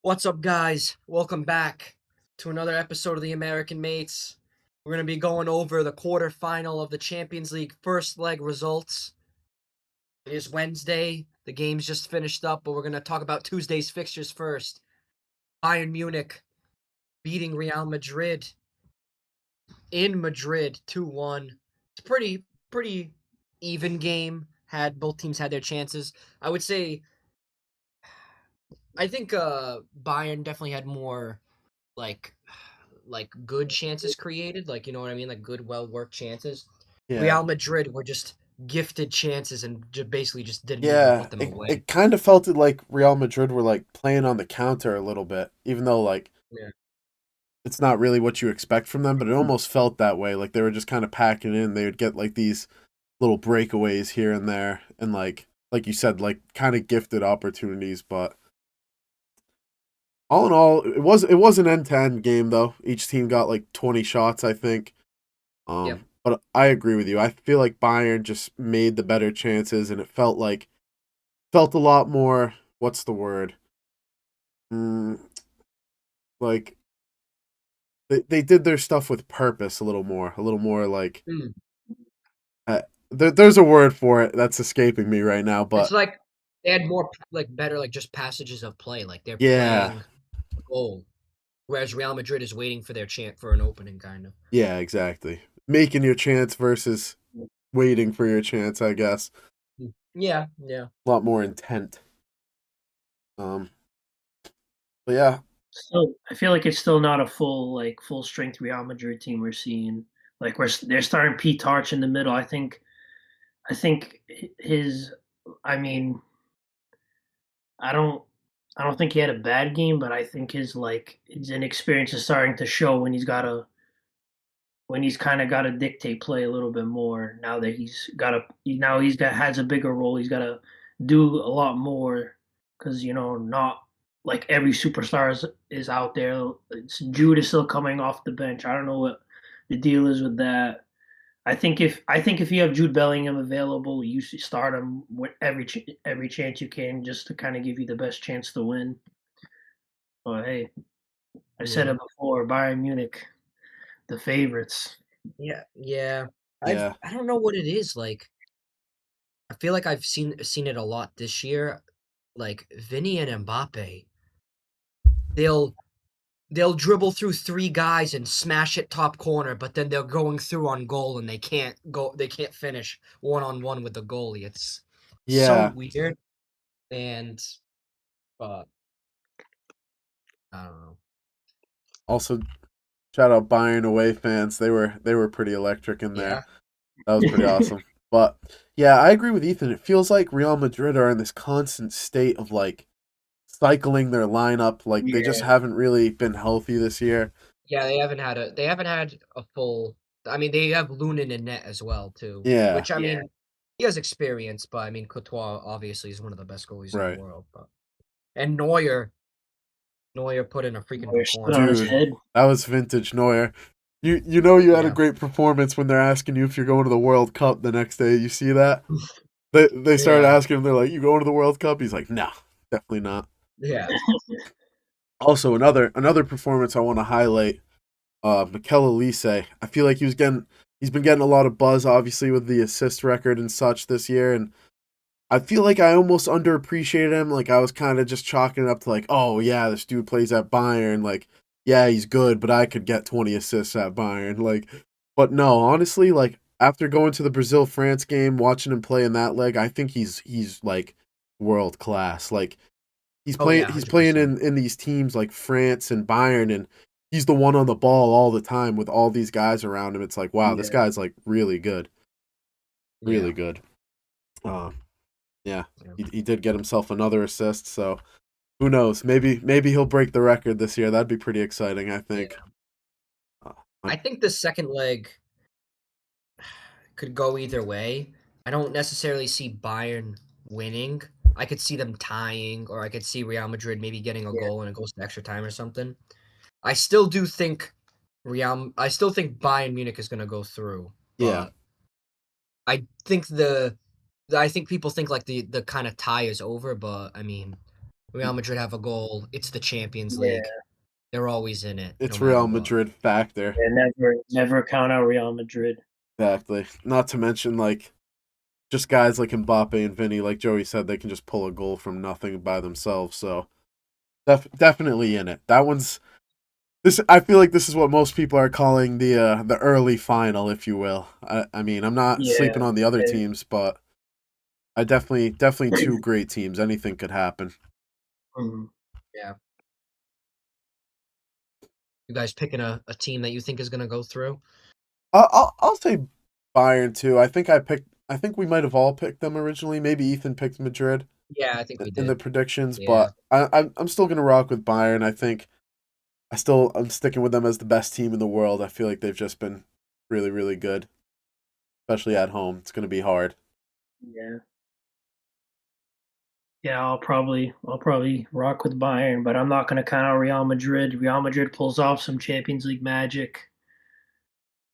What's up, guys? Welcome back to another episode of the American Mates. We're going to be going over the quarterfinal of the Champions League first leg results. It is Wednesday. The game's just finished up, but we're going to talk about Tuesday's fixtures first. Bayern Munich beating Real Madrid in Madrid 2-1. It's pretty even game. Both teams had their chances. I think Bayern definitely had more like good chances created, like, you know what I mean, like good, well worked chances. Yeah, Real Madrid were just gifted chances and basically just didn't even yeah. put them It away. it kind of felt like Real Madrid were like playing on the counter a little bit, even though like Yeah. it's not really what you expect from them, but it almost felt that way. Like they were just kind of packing in. They would get like these little breakaways here and there, and like you said, like kind of gifted opportunities. But all in all, it was an end to end game though. Each team got like 20 shots, I think. Yep. But I agree with you. I feel like Bayern just made the better chances, and it felt a lot more. What's the word? Mm, like they did their stuff with purpose a little more like Mm. uh, there's a word for it that's escaping me right now, It's but like they had more like better like just passages of play, like they're yeah, playing a goal, whereas Real Madrid is waiting for their chance for an opening, kind of. yeah, exactly. Making your chance versus waiting for your chance, I guess. Yeah, yeah. A lot more intent. Um, but yeah, Still, I feel like it's still not a full strength Real Madrid team we're seeing. Like they're starting Pete Tarch in the middle. I think his. I mean, I don't. I don't think he had a bad game, but I think his inexperience is starting to show when he's kind of got to dictate play a little bit more. Now he's got has a bigger role. He's got to do a lot more because not like every superstar is out there. Jude is still coming off the bench. I don't know what the deal is with that. I think if you have Jude Bellingham available, you should start him with every chance you can, just to kind of give you the best chance to win. But hey, I said Yeah. it before. Bayern Munich, the favorites. Yeah, yeah. yeah, I don't know what it is, like I feel like I've seen it a lot this year. Like Vinny and Mbappe, they'll they'll dribble through three guys and smash it top corner, but then they're going through on goal and they can't finish one on one with the goalie. It's so yeah. weird. And but I don't know. Also, shout out Bayern away fans. They were pretty electric in there. Yeah. That was pretty awesome. But yeah, I agree with Ethan. It feels like Real Madrid are in this constant state of like cycling their lineup. Like they just Yeah. haven't really been healthy this year. Yeah, they haven't had a full. I mean, they have Lunin in net as well too, Yeah, which I Yeah. mean, he has experience, but I mean, Courtois obviously is one of the best goalies in the right. world. But and Neuer put in a freaking Neuer stood on his performance. Dude, head. that was vintage Neuer. You had a Yeah. great performance when they're asking you if you're going to the World Cup the next day. You see that? They started Yeah. asking him, they're like, "You going to the World Cup?" He's like, "No, definitely not." Yeah. Also, another performance I want to highlight, Mikel Elise. I feel like he's been getting a lot of buzz, obviously, with the assist record and such this year, and I feel like I almost underappreciated him. Like I was kind of just chalking it up to like, oh yeah, this dude plays at Bayern. Like, yeah, he's good, but I could get 20 assists at Bayern. Like, but no, honestly, like after going to the Brazil France game, watching him play in that leg, I think he's like world class. Like Oh yeah, he's playing 100%. in these teams like France and Bayern, and he's the one on the ball all the time with all these guys around him. It's like, wow, this Yeah. guy's like really good, Yeah. really good. Uh, yeah, Yeah. he did get himself another assist, so who knows? Maybe he'll break the record this year. That'd be pretty exciting, I Yeah. think. Uh, I think the second leg could go either way. I don't necessarily see Bayern winning. I could see them tying, or I could see Real Madrid maybe getting a Yeah. goal and it goes to extra time or something. I still do think I still think Bayern Munich is going to go through, yeah, but I think I think people think like the kind of tie is over, but I mean, Real Madrid have a goal. It's the Champions Yeah, League. They're always in it, no It's matter Real what. Madrid factor. yeah, never count out Real Madrid. Exactly. Not to mention like just guys like Mbappe and Vinny, like Joey said, they can just pull a goal from nothing by themselves. So definitely in it. That one's this. I feel like this is what most people are calling the early final, if you will. I mean, I'm not Yeah, sleeping on the other yeah. teams, but I definitely two great teams. Anything could happen. Mhm. Yeah. You guys picking a team that you think is going to go through? I'll say Bayern too. I think we might have all picked them originally. Maybe Ethan picked Madrid Yeah, I think we in the did. predictions, Yeah. but I'm still gonna rock with Bayern. I think I'm sticking with them as the best team in the world. I feel like they've just been really good, especially at home. It's gonna be hard. Yeah. Yeah, I'll probably rock with Bayern, but I'm not gonna count out Real Madrid. Real Madrid pulls off some Champions League magic.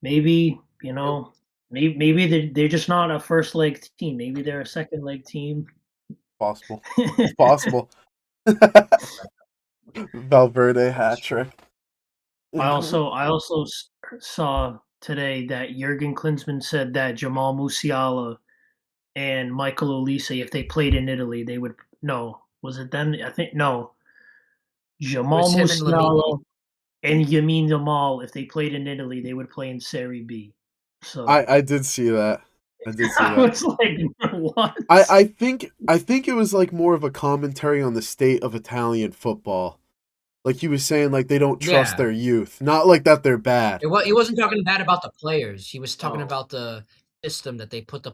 Maybe, maybe they're just not a first leg team. Maybe they're a second leg team. Possible. It's possible. Valverde hat trick. I also saw today that Jurgen Klinsmann said that Jamal Musiala and Michael Olise, if they played in Italy, they would no. Was it then? I think no. It Jamal was him and Lamine. Musiala and Yamin Yamal, if they played in Italy, they would play in Serie B. So I did see that. I did see I that. was like, what? I think it was like more of a commentary on the state of Italian football. Like he was saying, like they don't trust Yeah. their youth. Not like that they're bad. He wasn't talking bad about the players. He was talking Oh, about the system that they put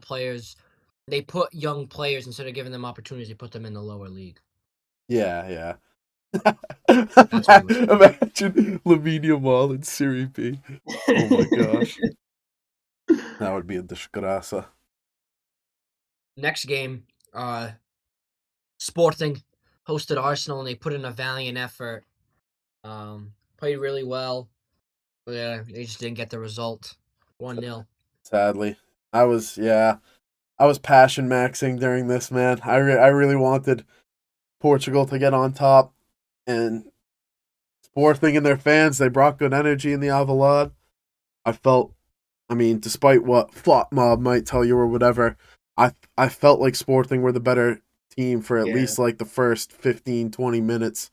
young players instead of giving them opportunities, they put them in the lower league. Yeah. That's what he was saying. Imagine Lamine Yamal in Serie B. Oh my gosh, that would be a disgrasa. Next game, Sporting hosted Arsenal and they put in a valiant effort. Played really well. But yeah, they just didn't get the result. 1-0. Sadly, I was passion maxing during this, man. I really wanted Portugal to get on top, and Sporting and their fans, they brought good energy in the Avalon. I felt, I mean, despite what Flop Mob might tell you or whatever, I felt like Sporting were the better team for at yeah, least like the first 15, 20 minutes.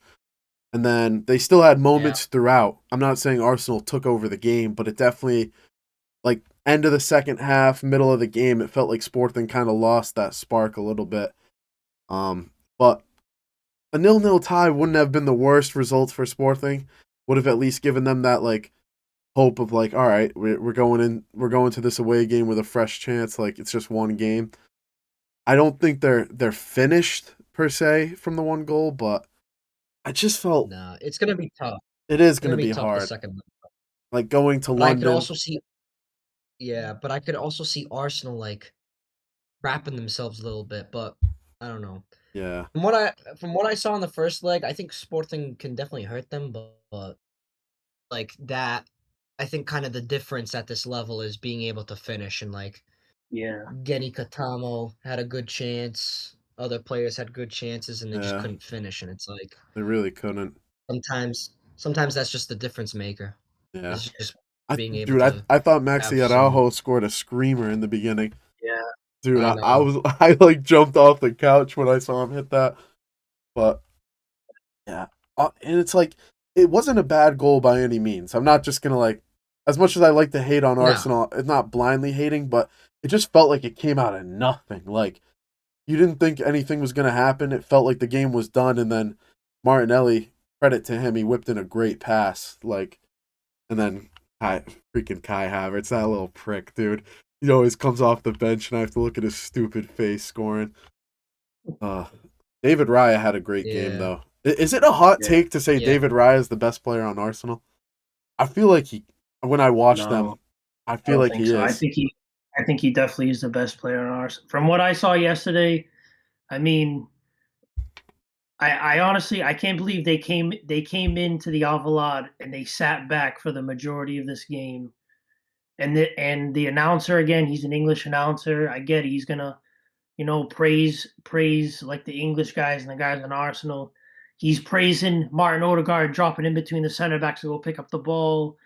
And then they still had Yeah. moments throughout. I'm not saying Arsenal took over the game, but it definitely, like, end of the second half, middle of the game, it felt like Sporting kind of lost that spark a little bit. But a 0-0 tie wouldn't have been the worst result for Sporting. Would have at least given them that, like, hope of like, all right, we're going to this away game with a fresh chance. Like it's just one game. I don't think they're finished per se from the one goal, but I just felt Nah, it's gonna be tough. it is It's going gonna to be be tough the hard. second leg. Like going to But I could London, also see but I could also see Arsenal like wrapping themselves a little bit, but I don't know. yeah, From what I saw in the first leg, I think Sporting can definitely hurt them, but like that I think kind of the difference at this level is being able to finish and like yeah, Geni Katamo had a good chance, other players had good chances and they just yeah, couldn't finish and it's like they really couldn't. sometimes that's just the difference maker. Yeah, Is just I being able dude, to I thought Maxi have some Araujo scored a screamer in the beginning. yeah. Dude, I I know. was I like jumped off the couch when I saw him hit that. But yeah, and it's like it wasn't a bad goal by any means. I'm not just gonna like, as much as I like to hate on No. Arsenal, it's not blindly hating, but it just felt like it came out of nothing. Like you didn't think anything was gonna happen. It felt like the game was done, and then Martinelli, credit to him, he whipped in a great pass. Like, and then freaking Kai Havertz, that little prick, dude. He always comes off the bench, and I have to look at his stupid face scoring. Uh, David Raya had a great game Yeah. though. Is it a hot Yeah. take to say Yeah. David Raya is the best player on Arsenal? I feel like when I watch No, them, I I feel don't like think he so. is. I think he definitely is the best player on ours. From what I saw yesterday, I mean, I honestly I can't believe they came into the Alvalade and they sat back for the majority of this game. And the announcer again, he's an English announcer. I get he's gonna, praise like the English guys and the guys on Arsenal. He's praising Martin Odegaard dropping in between the center backs to go pick up the ball.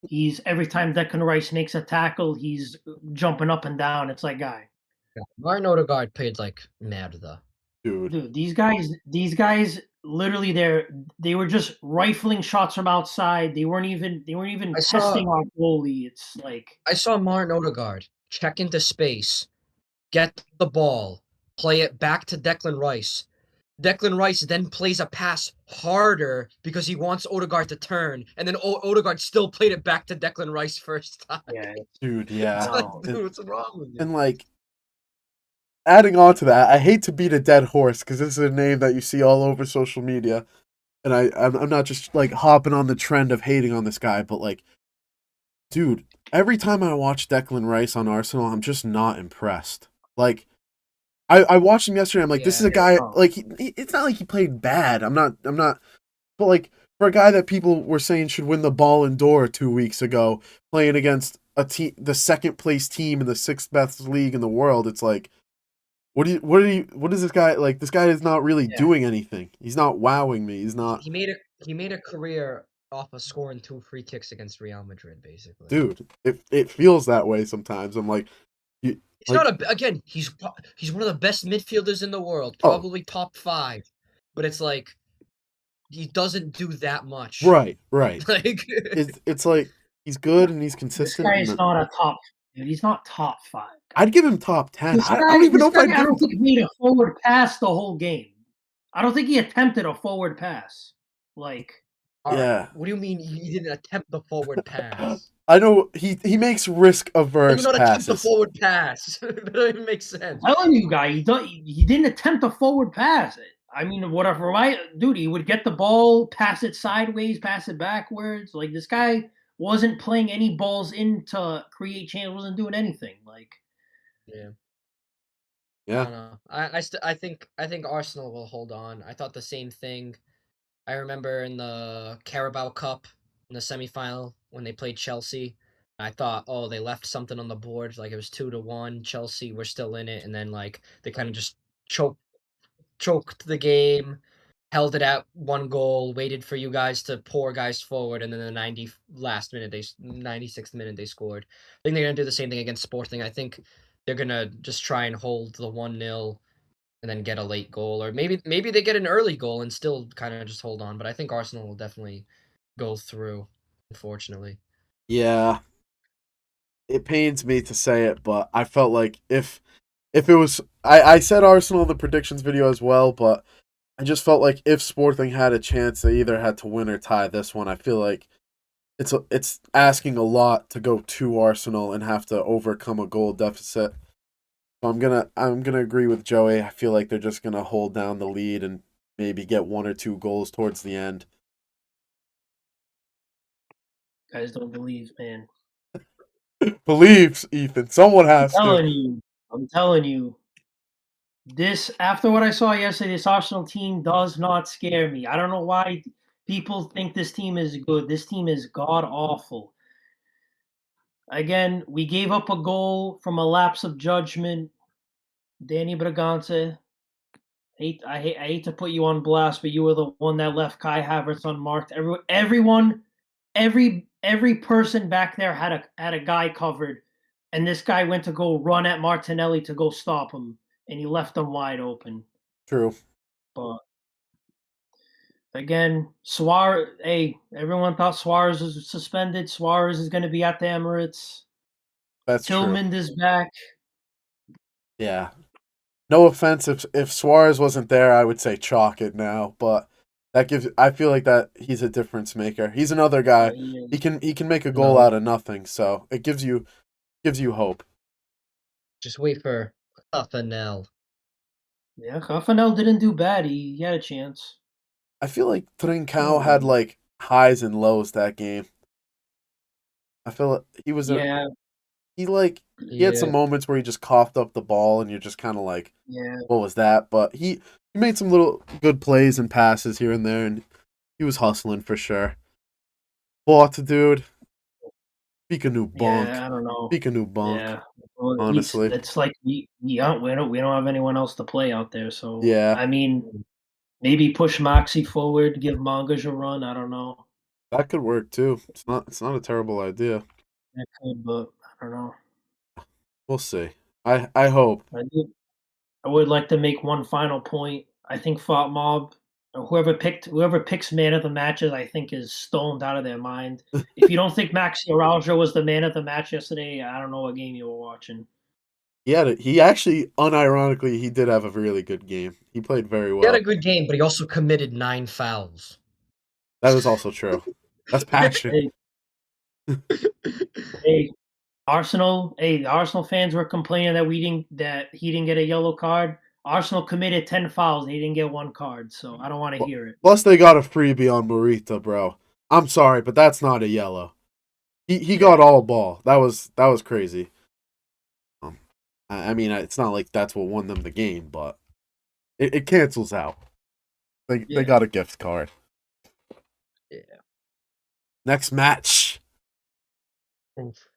He's every time Declan Rice makes a tackle, he's jumping up and down. It's like, guy, Yeah. Martin Odegaard played like mad though. Dude. dude, these guys, literally, they were just rifling shots from outside. They weren't even I testing saw our goalie. It's like, I saw Martin Odegaard check into space, get the ball, play it back to Declan Rice. Declan Rice then plays a pass harder because he wants Odegaard to turn, and then Odegaard still played it back to Declan Rice first time. yeah, Dude, yeah. It's like, no. dude, what's wrong with you? And like adding on to that, I hate to beat a dead horse because this is a name that you see all over social media, and I'm not just like hopping on the trend of hating on this guy, but like, dude, every time I watch Declan Rice on Arsenal, I'm just not impressed. Like, I watched him yesterday. I'm like, this is Yeah, a guy no. like it's not like he played bad. I'm not, but like for a guy that people were saying should win the Ballon d'Or 2 weeks ago, playing against a team, the second place team in the sixth best league in the world, it's like, what is this guy like? This guy is not really Yeah. doing anything. He's not wowing me. He's not, he made a career off of scoring 2 free kicks against Real Madrid, basically. dude. It feels that way sometimes. I'm like, He's like, not again. He's one of the best midfielders in the world, oh, probably top 5. But it's like he doesn't do that much. right. Like It's like he's good and he's This consistent. guy is And not a top. Dude, he's not top 5. I'd give him top 10. This I don't even this know if guy, I'd I give him. don't think made a forward pass the whole game. I don't think he attempted a forward pass. Like, all right, Yeah, what do you mean he didn't attempt the forward pass? I know he makes risk How do you averse not attempt the passes. forward pass? That don't even make sense. I'm telling you, guy, he didn't attempt a forward pass. I mean, whatever, right? Dude, he would get the ball, pass it sideways, pass it backwards. Like, this guy wasn't playing any balls in to create chance, wasn't doing anything. Like, Yeah. I Yeah, don't know. I think Arsenal will hold on. I thought the same thing. I remember in the Carabao Cup in the semifinal when they played Chelsea. I thought, oh, they left something on the board, like it was 2-1. Chelsea were still in it, and then like they kind of just choked the game, held it out 1 goal, waited for you guys to pour guys forward, and then the 96th minute they scored. I think they're gonna do the same thing against Sporting. I think they're gonna just try and hold the 1-0 and then get a late goal, or maybe they get an early goal and still kind of just hold on. But I think Arsenal will definitely go through, unfortunately. yeah. It pains me to say it, but I felt like if it was, I said Arsenal in the predictions video as well, but I just felt like if Sporting had a chance, they either had to win or tie this one. I feel like it's asking a lot to go to Arsenal and have to overcome a goal deficit. So I'm gonna agree with Joey. I feel like they're just gonna hold down the lead and maybe get 1 or 2 goals towards the end. guys don't believe, man. Believes, Ethan. Someone has to. I'm telling you. This, after what I saw yesterday, this Arsenal team does not scare me. I don't know why people think this team is good. This team is god awful. Again, we gave up a goal from a lapse of judgment. Danny Bragante, I hate to put you on blast, but you were the one that left Kai Havertz unmarked. Every person back there had a guy covered, and this guy went to go run at Martinelli to go stop him, and he left him wide open. True. But again, Suarez. Hey, everyone thought Suarez was suspended. Suarez is going to be at the Emirates. That's true. Tillman is back. Yeah. No offense if Suarez wasn't there, I would say chalk it now, but I feel like that he's a difference maker. He's another guy. He can make a goal No. out of nothing, so it gives you hope. Just wait for Fanel. Yeah, Rafael didn't do bad. He had a chance. I feel like Trincao had like highs and lows that game. I feel like he was Yeah, he had some moments where he just coughed up the ball and you're just kind of like, yeah. what was that? But he made some little good plays and passes here and there, and he was hustling for sure. But dude, speak a new bonk. Yeah, I don't know. Speak a new bonk. Yeah, well, honestly, it's like we don't have anyone else to play out there. So Yeah. I mean, Maybe push Moxie forward, give Mongas a run. I don't know. That could work too. It's not a terrible idea. That could, but I don't know. We'll see. I hope. I do. I would like to make one final point. I think Fought Mob, or whoever picks man of the matches, I think is stoned out of their mind. If you don't think Maxi Araujo was the man of the match yesterday, I don't know what game you were watching. He actually, unironically, he did have a really good game. He played very He had a well. good game, but he also committed 9 fouls. That was also true. That's passion. Hey, hey, Arsenal. Hey, the Arsenal fans were complaining that he didn't get a yellow card. Arsenal committed 10 fouls. He didn't get one card, so I don't want to hear it. Plus, they got a freebie on Morita, bro. I'm sorry, but that's not a yellow. He got Yeah, all ball. That was crazy. I mean, it's not like that's what won them the game, but it cancels out. They Yeah. got a gift card. Yeah. Next match. Oof.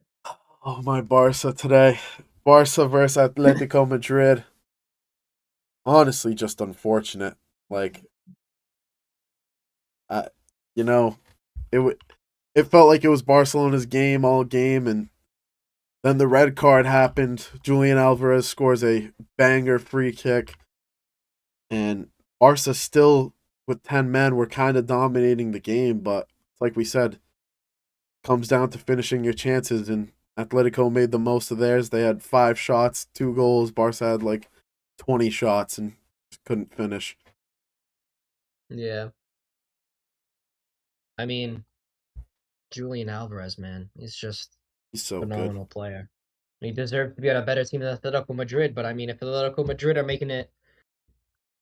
Oh, my Barca today. Barca versus Atletico Madrid. Honestly, just unfortunate. Like, uh, you know, it it felt like it was Barcelona's game all game, and then the red card happened. Julian Alvarez scores a banger free kick, and Barca still with 10 men were kind of dominating the game, but like we said, comes down to finishing your chances, and Atletico made the most of theirs. They had 5 shots, 2 goals. Barca had like 20 shots and just couldn't finish. Yeah. I mean, Julian Alvarez, man, he's just He's so a good. phenomenal player. He deserves to be on a better team than Atletico Madrid, but I mean, if Atletico Madrid are making it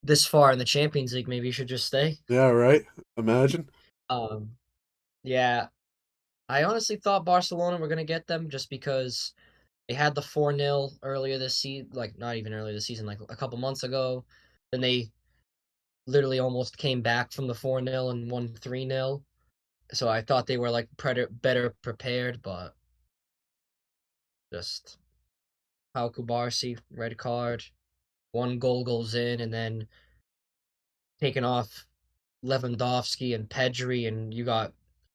this far in the Champions League, maybe he should just stay. Yeah, right? Imagine. Um, yeah, I honestly thought Barcelona were gonna get them just because they had the 4-0 earlier this season, like not even earlier this season, like a couple months ago. Then they literally almost came back from the 4-0 and won 3-0. So I thought they were like better prepared, but just Pau Kubarsi, red card, one goal goes in, and then taking off Lewandowski and Pedri, and you got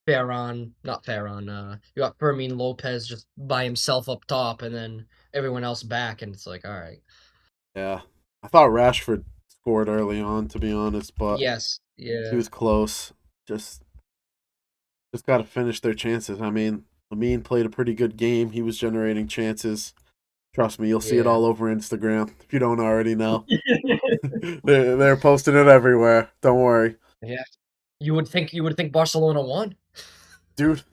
not Ferran, you got Fermin Lopez just by himself up top, and then everyone else back, and it's like, all right. Yeah. I thought Rashford scored early on, to be honest, but Yes, he yeah, was close. Just got to finish their chances. I mean, Lamine played a pretty good game. He was generating chances. Trust me, you'll see it yeah, all over Instagram if you don't already know. They're posting it everywhere. Don't worry, yeah. You would think Barcelona won. dude.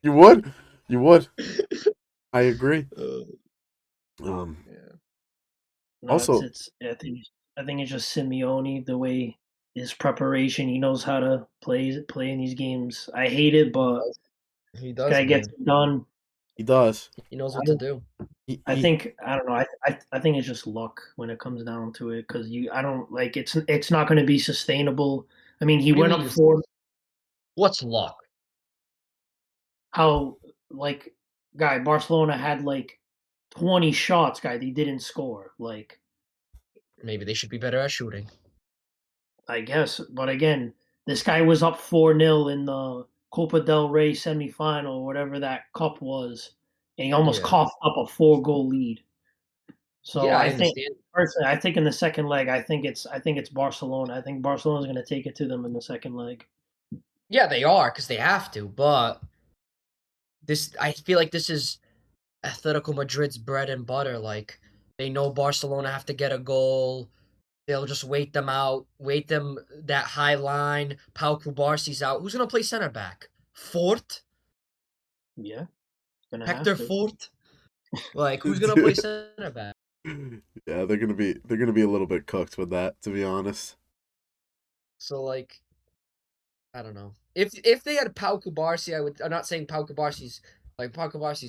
You would, you would. I agree. Uh, Um. yeah, no, Also, I think it's just Simeone, the way his preparation. He knows how to play in these games. I hate it, he but does. He this does, guy gets man. it done. he does. He knows I what to don't. do. I He think I don't know. I think it's just luck when it comes down to it because you. I don't like it's not going to be sustainable. I mean, he What do you went up mean? for What's luck? how like guy Barcelona had like 20 shots, guy. They didn't score. Like Maybe they should be better at shooting. I guess. But again, this guy was up 4-0 in the Copa del Rey semifinal, whatever that cup was, and he almost Yeah. coughed up a 4-goal lead. So Yeah, I I think understand. personally, I think in the second leg, I think it's Barcelona. I think Barcelona's going to take it to them in the second leg. Yeah, they are because they have to. But I feel like this is Atletico Madrid's bread and butter. Like they know Barcelona have to get a goal. They'll just wait them out, wait them that high line. Pau Kubarsi's out. Who's gonna play center back? Fort? Yeah, it's going to have Hector to. Fort? Like who's gonna play center back? yeah, they're gonna be a little bit cooked with that, to be honest. So like I don't know. If they had Pau Kubarsi, I would. I'm not saying Pau Kubarsi's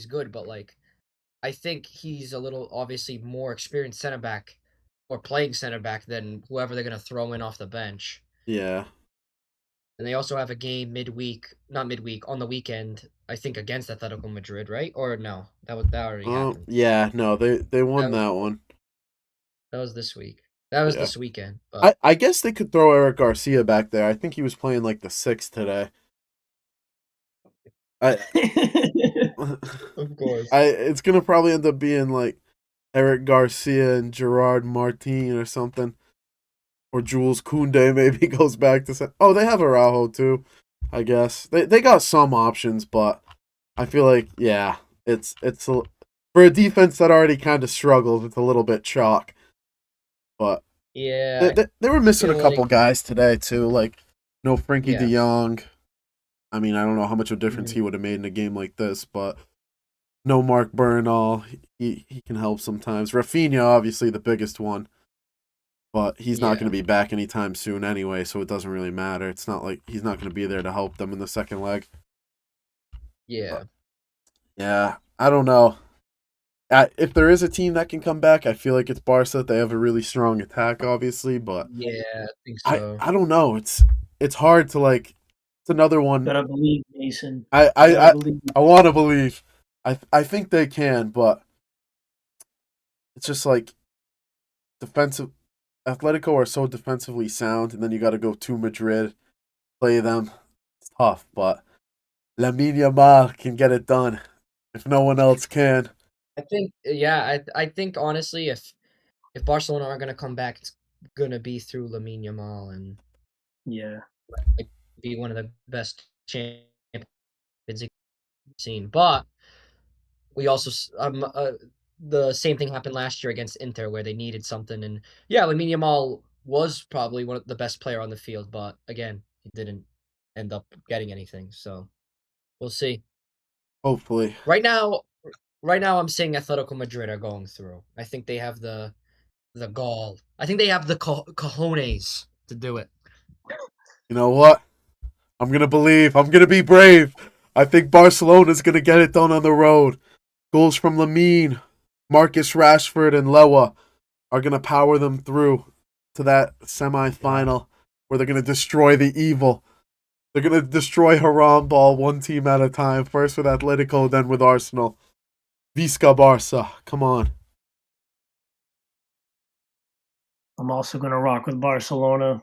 good, but like I think he's a little obviously more experienced center back or playing center back than whoever they're gonna throw in off the bench. Yeah. And they also have a game not midweek, on the weekend, I think against Atletico Madrid, right? Or no, that already happened. Yeah. No, they won That was that one. that was this week. That was Yeah. this weekend, but I guess they could throw Eric Garcia back there. I think he was playing like the sixth today. I of course. it's gonna probably end up being like Eric Garcia and Gerard Martin or something. Or Jules Koundé maybe goes back to oh, they have Araujo too, I guess. They got some options, but I feel like for a defense that already kind of struggled, it's a little bit chalk. But Yeah, they were I missing a feel couple like guys today too, like no Frankie De yeah. Jong. I mean, I don't know how much of a difference Mhm. he would have made in a game like this, but no Mark Bernal. He can help sometimes. Rafinha, obviously the biggest one, but he's not going to Yeah. be back anytime soon anyway, so it doesn't really matter. It's not like he's not going to be there to help them in the second leg. But Yeah. yeah, I don't know. If there is a team that can come back, I feel like it's Barca. They have a really strong attack, obviously, but Yeah, I think so. I don't know. It's hard to like. It's another one. Gotta believe, Mason. I You gotta I I, believe. I want to believe. I think they can, but it's just like defensive. Atletico are so defensively sound, and then you got to go to Madrid, play them. It's tough, but Lamine Yamal can get it done if no one else can. I think yeah, I think honestly if Barcelona are gonna come back, it's gonna be through Lamine Yamal and Yeah. like be one of the best champions we've seen. But we also the same thing happened last year against Inter where they needed something, and yeah, Lamine Yamal was probably one of the best player on the field, but again, he didn't end up getting anything. So we'll see. Hopefully, Right now, I'm saying Atletico Madrid are going through. I think they have the gall. I think they have the cojones to do it. you know what? I'm gonna believe. I'm gonna be brave. I think Barcelona's gonna get it done on the road. Goals from Lamine, Marcus Rashford, and Lewa are gonna power them through to that Yeah. semi-final where they're gonna destroy the evil. They're gonna destroy Haram ball one team at a time. First with Atletico, then with Arsenal. Visca Barca. Come on. I'm also gonna rock with Barcelona.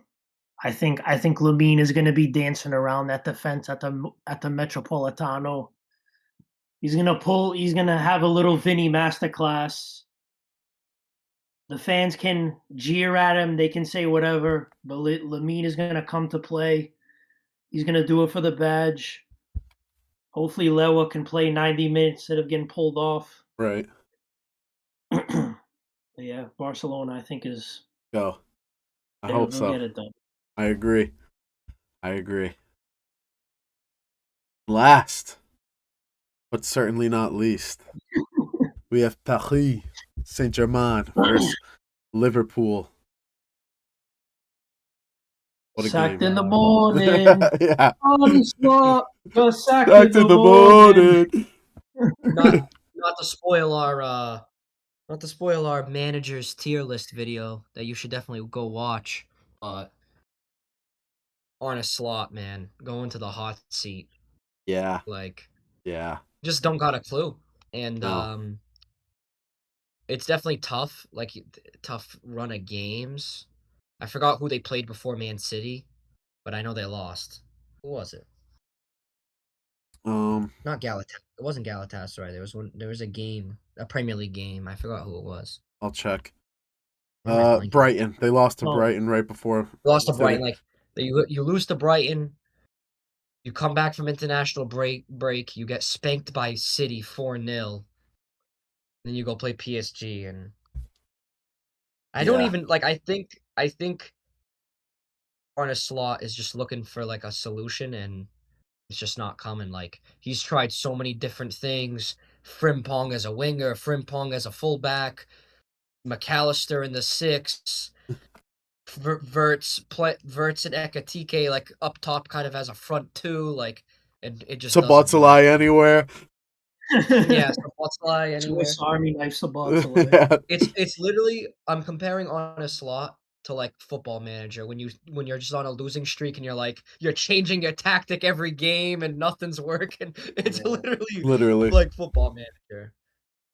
I think Lamine is gonna be dancing around that defense at the Metropolitano. He's gonna have a little Vinny masterclass. The fans can jeer at him, they can say whatever, but Lamine is gonna come to play. He's gonna do it for the badge. Hopefully Lewa can play 90 minutes instead of getting pulled off. Right. Yeah, Barcelona I think is Go. I hope they'll so. get it done. I agree. I agree. Last, but certainly not least, we have Paris Saint Germain versus Liverpool. What a Sacked game. in the morning. Yeah. On the spot. Got sacked in Back in the the morning. morning. Not not to spoil our not to spoil our manager's tier list video that you should definitely go watch. But on a slot, man, going to the hot seat, Yeah. like Yeah. just don't got a clue. And No. it's definitely tough, like tough run of games. I forgot who they played before Man City, but I know they lost. Who was it? Um, Not Galatasaray. It wasn't Galatasaray. There was one. There was a game, a Premier League game. I forgot who it was. I'll check. Why am I blanking? Brighton. They lost to Oh, Brighton right before Lost to City. Brighton. Like you lose to Brighton. You come back from international break. You get spanked by City 4-0. Then you go play PSG, and I don't Yeah. even like. I think Arne Slot is just looking for like a solution, and it's just not coming. Like he's tried so many different things. Frimpong as a winger, Frimpong as a fullback, McAllister in the six, Verts and Ekatike like up top, kind of as a front two. Like it just doesn't work. Sabatzalai anywhere. Yeah, so Botzlai Swiss anywhere. Army knife Sabatzalay. Yeah. It's literally I'm comparing on a slot to like Football Manager when you're just on a losing streak and you're changing your tactic every game and nothing's working. It's Yeah. literally Literally. like Football Manager.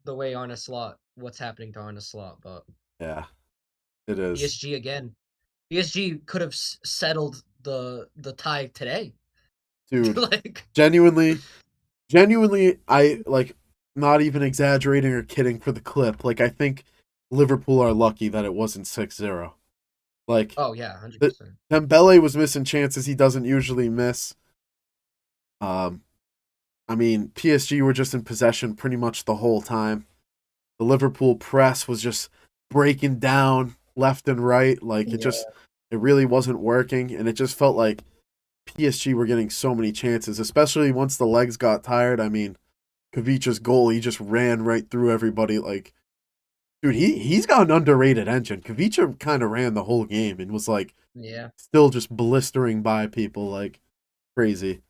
The way Arne Slot, what's happening to Arne Slot, but Yeah. It is. PSG again. PSG could have settled the tie today. Dude, Like, genuinely, genuinely, I like not even exaggerating or kidding for the clip. Like I think Liverpool are lucky that it wasn't 6-0. Like oh yeah, the 100%. Dembele was missing chances he doesn't usually miss. Um, I mean, PSG were just in possession pretty much the whole time. The Liverpool press was just breaking down left and right. Like Yeah, it really wasn't working, and it just felt like PSG were getting so many chances, especially once the legs got tired. I mean, Kavicha's goal, he just ran right through everybody. Like, dude, he's got an underrated engine. Kavicha kind of ran the whole game and was like Yeah. still just blistering by people like crazy.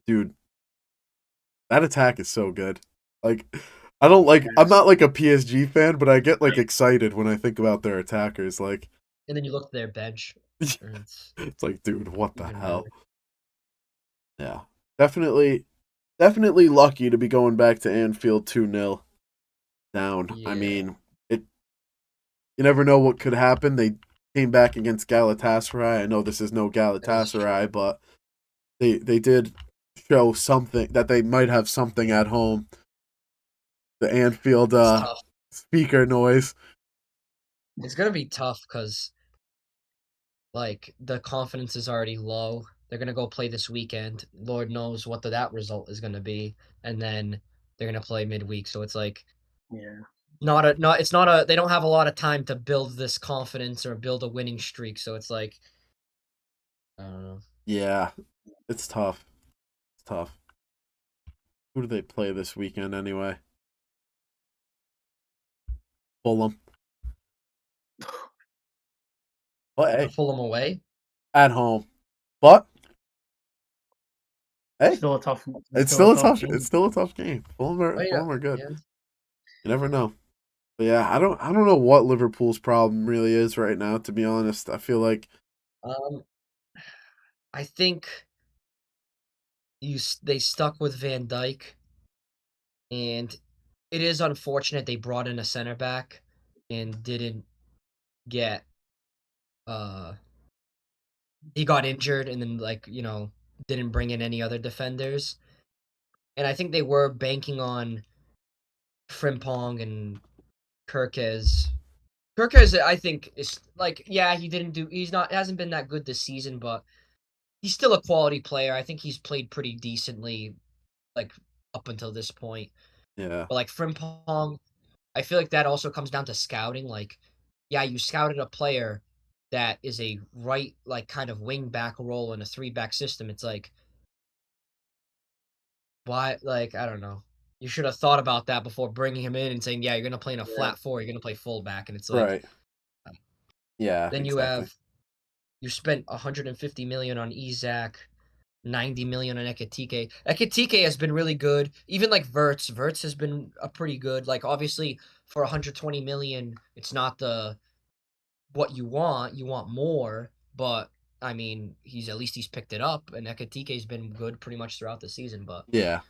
Dude, that attack is so good. Like, I don't like. I'm yes. not like a PSG fan, but I get like excited when I think about their attackers. Like, And then you look at their bench, and it's it's like, dude, what the even hell? better. Yeah, definitely, definitely lucky to be going back to Anfield 2-0 down. I Yeah. mean, it. You never know what could happen. They came back against Galatasaray. I know this is no That is true. Galatasaray, but they did show something that they might have something at home. The Anfield It's tough. speaker noise. It's gonna be tough because like the confidence is already low. They're gonna go play this weekend. Lord knows what that result is gonna be, and then they're gonna play midweek. So it's like Yeah. not it's not a they don't have a lot of time to build this confidence or build a winning streak. So it's like I don't know. Yeah, it's tough. It's tough. Who do they play this weekend anyway? Fulham. But hey, Fulham away. at home. But hey, Still a tough. it's Still a still a tough tough. It's game. still a tough game. Oh yeah, Fulham are good. yeah. You never know. But yeah, I don't know what Liverpool's problem really is right now. To be honest, I feel like Um, I think they stuck with Van Dyke, and it is unfortunate they brought in a center back and didn't get uh he got injured and then like didn't bring in any other defenders. And I think they were banking on Frimpong and Kirkez. Kirkez, I think, is like yeah he's not hasn't been that good this season, but he's still a quality player. I think he's played pretty decently like up until this point. yeah, But like Frimpong, I feel like that also comes down to scouting. Like, yeah, you scouted a player that is a right, like, kind of wing back role in a three back system. It's like, why? Like, I don't know. You should have thought about that before bringing him in and saying, yeah, you're gonna play in a Yeah. flat four. You're gonna play fullback, and it's like, right. Yeah, then exactly. you spent 150 million on Izak, 90 million on Ekitike. Ekitike has been really good. Even like Verts. Verts has been a pretty good. Like obviously for 120 million, it's not the what you want. You want more, but I mean, he's picked it up, and Ekitike's been good pretty much throughout the season. But Yeah,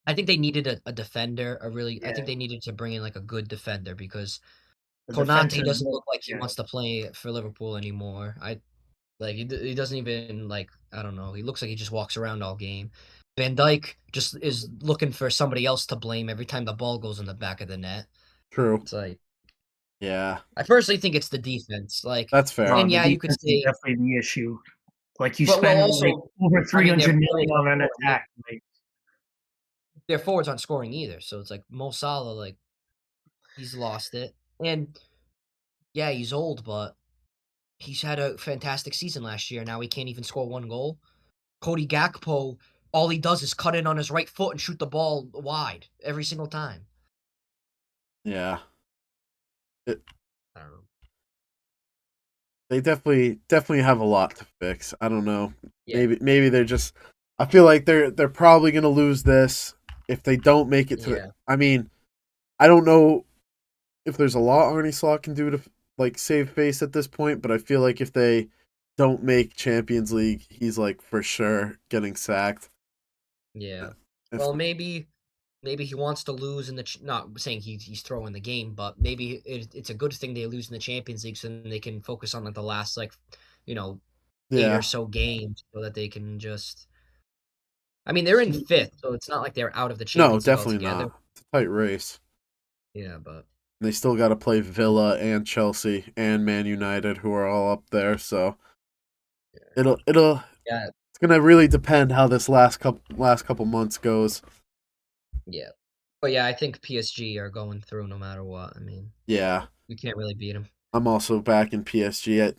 I think they needed a defender. I think Yeah. they needed to bring in like a good defender because The Konate defensive. doesn't look like he Yeah. wants to play for Liverpool anymore. He doesn't even like I don't know. He looks like he just walks around all game. Van Dyke just is looking for somebody else to blame every time the ball goes in the back of the net. true. It's like Yeah, I personally think it's the defense. Like, that's fair. and No, the yeah, you could defense is say, definitely the issue. Like you but well, spend like also, over I mean, 300 million on an attack. Like their forwards aren't scoring either. So it's like Mo Salah, like he's lost it, and yeah, he's old, but he's had a fantastic season last year. Now he can't even score one goal. Cody Gakpo, all he does is cut in on his right foot and shoot the ball wide every single time. Yeah, it, I don't know. they definitely have a lot to fix. I don't know. Yeah, Maybe they're just. I feel like they're probably gonna lose this if they don't make it to the. yeah, I mean, I don't know if there's a lot Arnie Slot can do to like save face at this point, but I feel like if they don't make Champions League, he's like for sure getting sacked. yeah. If Well, maybe. maybe he wants to lose in the not saying he's throwing the game, but maybe it's a good thing they lose in the Champions League so then they can focus on like the last like 8 or Yeah. so games so that they can just. I mean, they're in fifth, so it's not like they're out of the No, Champions League definitely altogether. not. It's a tight race. Yeah, but They still got to play Villa and Chelsea and Man United, who are all up there. So it'll yeah, it's gonna really depend how this last couple months goes. yeah, but yeah, I think PSG are going through no matter what. I mean, Yeah, you can't really beat them. I'm also back in PSG.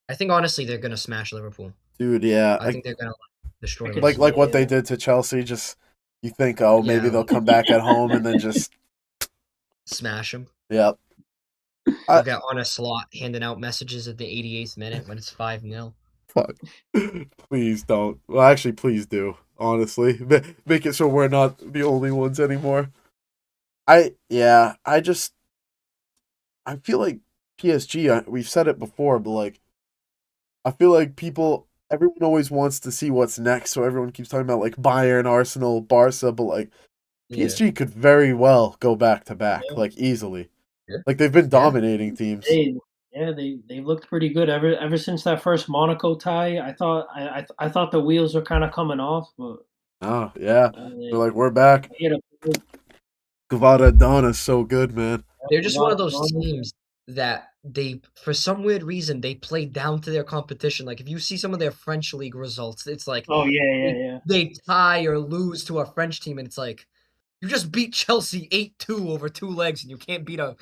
I think honestly they're gonna smash Liverpool. Dude, yeah, I think they're gonna I destroy could like see Liverpool. like what it. they did to Chelsea. Just you think, oh, maybe Yeah, they'll come back at home and then just smash them. yeah. They'll I get on a slot handing out messages at the 88th minute when it's 5-0. fuck. Please don't. Well, actually, please do. Honestly, make it so we're not the only ones anymore. I feel like PSG. We've said it before, but like I feel like everyone always wants to see what's next, so everyone keeps talking about like Bayern, Arsenal, Barca, but like Yeah. PSG could very well go back to back, Yeah, like easily. Yeah. Like they've been Yeah. dominating teams. they they looked pretty good ever since that first Monaco tie. I thought the wheels were kind of coming off, but Oh yeah, they're they like we're back. hit a good Gavada Donna's so good, man. They're just one of those Barcelona. teams that they, for some weird reason, they play down to their competition. Like if you see some of their French league results, it's like Oh yeah, yeah, they, yeah. they tie or lose to a French team, and it's like you just beat Chelsea 8-2 over 2 legs, and you can't beat a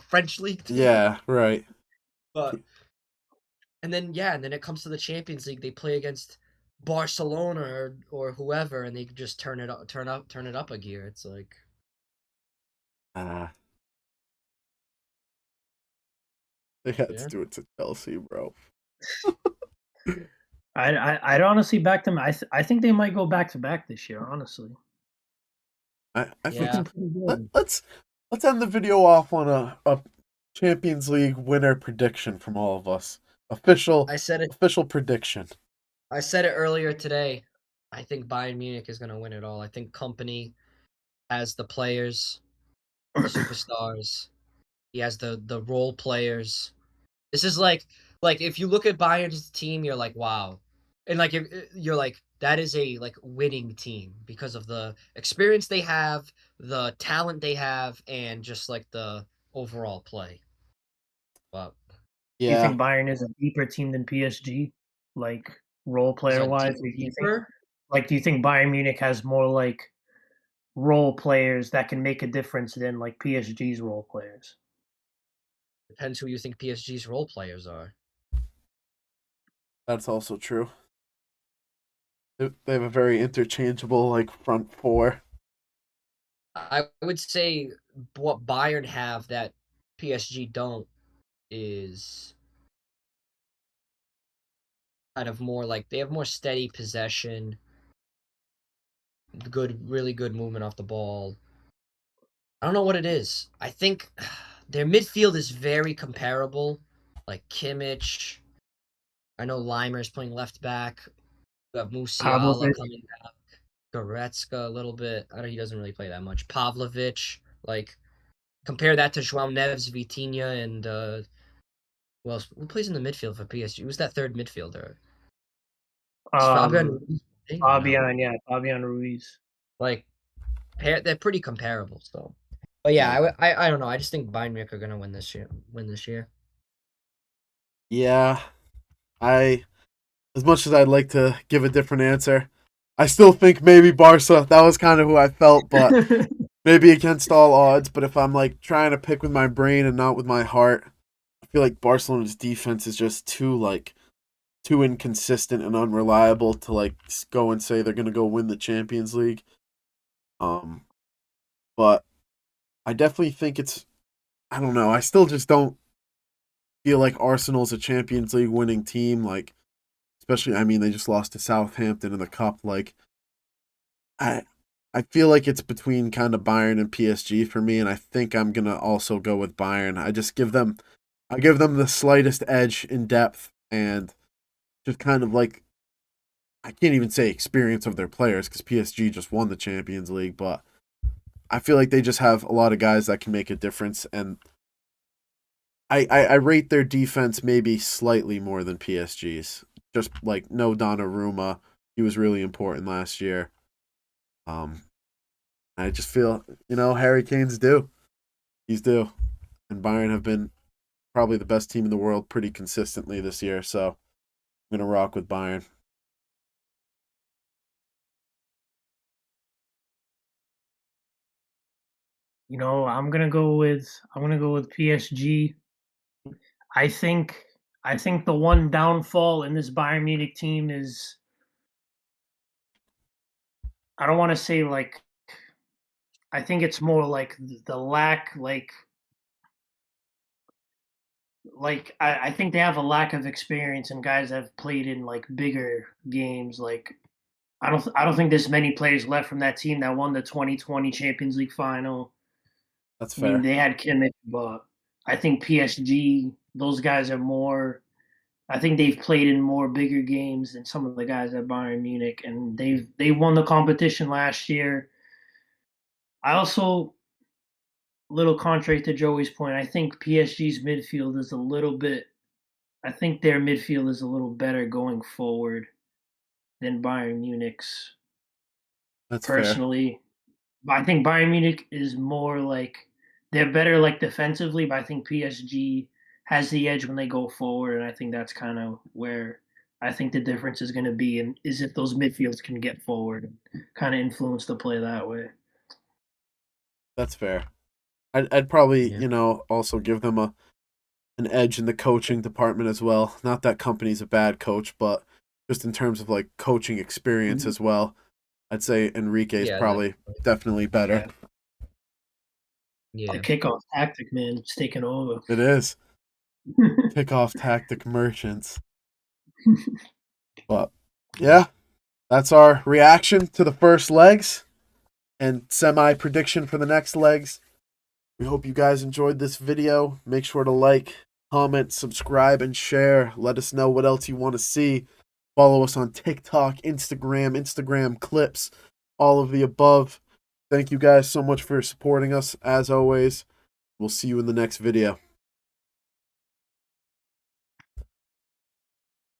French league team. Yeah, right. But and then and then it comes to the Champions League, they play against Barcelona or whoever, and they just turn it up a gear. It's like Ah, they had to yeah. do it to Chelsea, bro. I'd honestly back them. I think they might go back to back this year. Honestly, I think Yeah. looking pretty let, good. let's let's end the video off on a Champions League winner prediction from all of us. Official I said it official prediction. I said it earlier today. I think Bayern Munich is going to win it all. I think Company has the players, the superstars. He has the role players. This is like if you look at Bayern's team, you're like, wow. And like if you're like that is a like winning team because of the experience they have, the talent they have, and just like the overall play. But Do you Yeah. think Bayern is a deeper team than PSG, like role is player a wise? deeper. Do you think Bayern Munich has more like role players that can make a difference than like PSG's role players? Depends who you think PSG's role players are. That's also true. They have a very interchangeable like front four. I would say what Bayern have that PSG don't is kind of more like they have more steady possession, really good movement off the ball. I don't know what it is. I think their midfield is very comparable. Like Kimmich. I know Limer's playing left back. You have Musiala Pavlovic, coming back. Goretzka a little bit. I know he doesn't really play that much. Pavlovic. Like compare that to João Neves, Vitinha, and who plays in the midfield for PSG? Who's that third midfielder? Is Fabian um, Ruiz playing or no? Fabian, yeah, Fabian Ruiz. Like they're pretty comparable still. But yeah, Yeah. I don't know. I just think Bayern Munich are gonna win this year. Win this year. Yeah. I as much as I'd like to give a different answer, I still think maybe Barca. That was kind of who I felt, but maybe against all odds. But if I'm like trying to pick with my brain and not with my heart, I feel like Barcelona's defense is just too inconsistent and unreliable to like go and say they're gonna go win the Champions League. Um, but I definitely think it's. I don't know. I still just don't feel like Arsenal's a Champions League winning team. Like, especially, I mean, they just lost to Southampton in the cup. Like, I I feel like it's between kind of Bayern and PSG for me, and I think I'm gonna also go with Bayern. I give them the slightest edge in depth and just kind of like I can't even say experience of their players because PSG just won the Champions League, but I feel like they just have a lot of guys that can make a difference, and I rate their defense maybe slightly more than PSG's. Just like no Donnarumma, he was really important last year. I just feel Harry Kane's due. He's due, and Bayern have been probably the best team in the world pretty consistently this year. So I'm gonna rock with Bayern. I'm gonna go with PSG. I think I think the one downfall in this Bayern Munich team is, I don't want to say like, I think it's more like the lack, I think they have a lack of experience, and guys that have played in like bigger games. Like I don't think there's many players left from that team that won the 2020 Champions League final. That's I mean, fair. they had Kimmich, but I think PSG, those guys are more. I think they've played in more bigger games than some of the guys at Bayern Munich, and they won the competition last year. I also, little contrary to Joey's point, I think PSG's midfield is a little bit. I think their midfield is a little better going forward than Bayern Munich's, That's fair. personally. But I think Bayern Munich is more like, they're better like defensively, but I think PSG has the edge when they go forward, and I think that's kind of where I think the difference is going to be, and is if those midfields can get forward and kind of influence the play that way. That's fair. I'd probably Yeah. also give them an edge in the coaching department as well. Not that Company's a bad coach, but just in terms of like coaching experience as well, I'd say Enrique is Yeah, probably definitely better. The yeah. kickoff tactic, man, it's taken over. It is kickoff tactic merchants. But yeah, that's our reaction to the first legs and semi prediction for the next legs. We hope you guys enjoyed this video. Make sure to like, comment, subscribe, and share. Let us know what else you want to see. Follow us on TikTok, Instagram clips, all of the above. Thank you guys so much for supporting us. As always, we'll see you in the next video.